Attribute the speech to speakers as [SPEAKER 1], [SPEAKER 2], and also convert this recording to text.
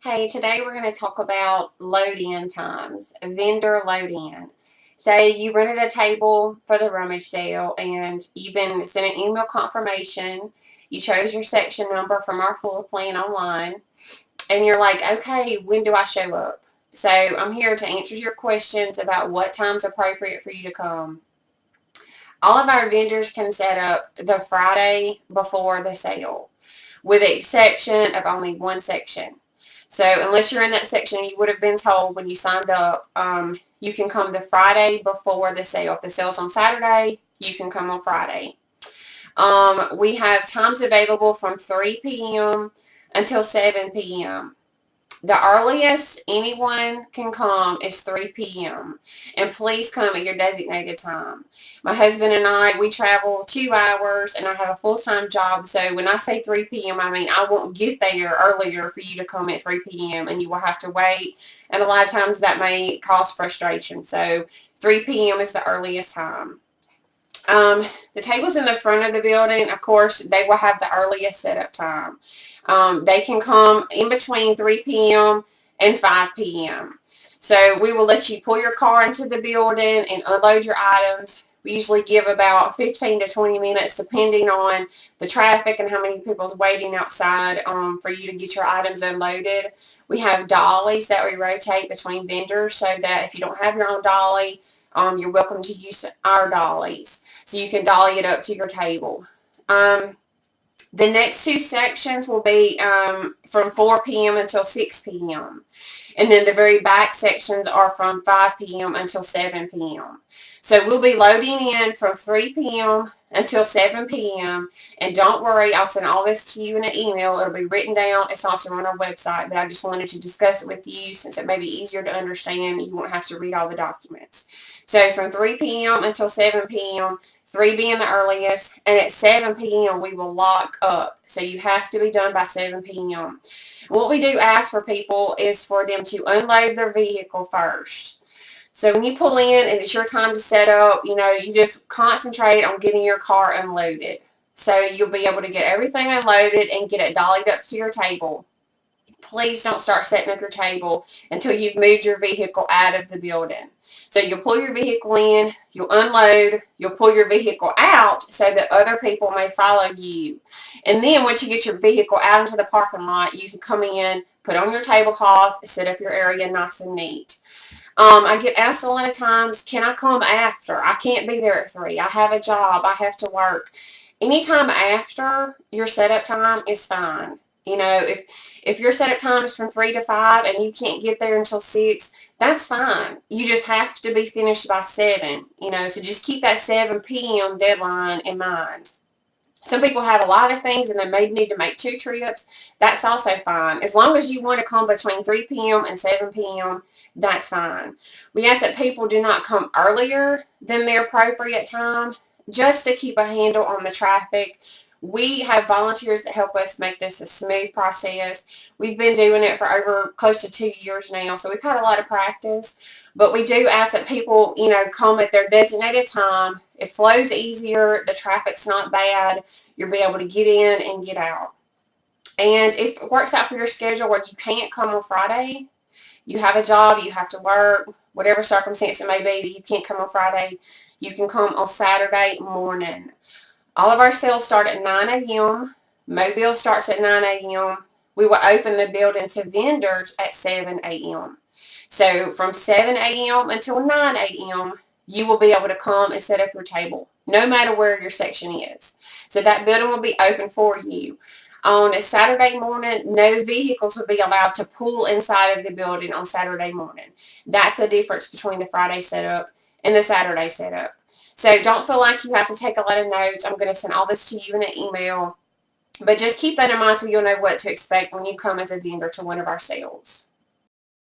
[SPEAKER 1] Hey, today we're going to talk about load-in times, vendor load-in. Say you rented a table for the rummage sale and you've been sent an email confirmation. You chose your section number from our floor plan online and you're like, okay, when do I show up? So I'm here to answer your questions about what time's appropriate for you to come. All of our vendors can set up the Friday before the sale, with the exception of only one section. So unless you're in that section, you would have been told when you signed up, you can come the Friday before the sale. If the sale's on Saturday, you can come on Friday. We have times available from 3 p.m. until 7 p.m. The earliest anyone can come is 3 p.m. and please come at your designated time. My husband and I, we travel 2 hours and I have a full-time job, so when I say 3 p.m. I mean I won't get there earlier for you to come at 3 p.m. and you will have to wait, and a lot of times that may cause frustration. So 3 p.m. is the earliest time. The tables in the front of the building, of course, they will have the earliest setup time. They can come in between 3 p.m. and 5 p.m. So we will let you pull your car into the building and unload your items. We usually give about 15 to 20 minutes depending on the traffic and how many people's waiting outside for you to get your items unloaded. We have dollies that we rotate between vendors so that if you don't have your own dolly, you're welcome to use our dollies. So you can dolly it up to your table. The next two sections will be from 4 p.m. until 6 p.m. And then the very back sections are from 5 p.m. until 7 p.m. So we'll be loading in from 3 p.m. until 7 p.m. And don't worry, I'll send all this to you in an email. It'll be written down. It's also on our website, but I just wanted to discuss it with you since it may be easier to understand. You won't have to read all the documents. So from 3 p.m. until 7 p.m., 3 being the earliest, and at 7 p.m. we will lock up. So you have to be done by 7 p.m. What we do ask for people is for them to unload their vehicle first. So when you pull in and it's your time to set up, you just concentrate on getting your car unloaded. So you'll be able to get everything unloaded and get it dollied up to your table. Please don't start setting up your table until you've moved your vehicle out of the building. So you'll pull your vehicle in, you'll unload, you'll pull your vehicle out so that other people may follow you. And then once you get your vehicle out into the parking lot, you can come in, put on your tablecloth, set up your area nice and neat. I get asked a lot of times, can I come after? I can't be there at 3. I have a job. I have to work. Anytime after your setup time is fine. If your setup time is from 3 to 5 and you can't get there until 6, that's fine. You just have to be finished by 7, so just keep that 7 p.m. deadline in mind. Some people have a lot of things and they may need to make 2 trips. That's also fine. As long as you want to come between 3 p.m. and 7 p.m., that's fine. We ask that people do not come earlier than their appropriate time just to keep a handle on the traffic. We have volunteers that help us make this a smooth process. We've been doing it for over close to 2 years now, so we've had a lot of practice. But we do ask that people, come at their designated time. It flows easier. The traffic's not bad. You'll be able to get in and get out. And if it works out for your schedule where you can't come on Friday, you have a job, you have to work, whatever circumstance it may be that you can't come on Friday, you can come on Saturday morning. All of our sales start at 9 a.m. Mobile starts at 9 a.m. We will open the building to vendors at 7 a.m. So from 7 a.m. until 9 a.m., you will be able to come and set up your table, no matter where your section is. So that building will be open for you. On a Saturday morning, no vehicles will be allowed to pull inside of the building on Saturday morning. That's the difference between the Friday setup and the Saturday setup. So don't feel like you have to take a lot of notes. I'm going to send all this to you in an email. But just keep that in mind so you'll know what to expect when you come as a vendor to one of our sales.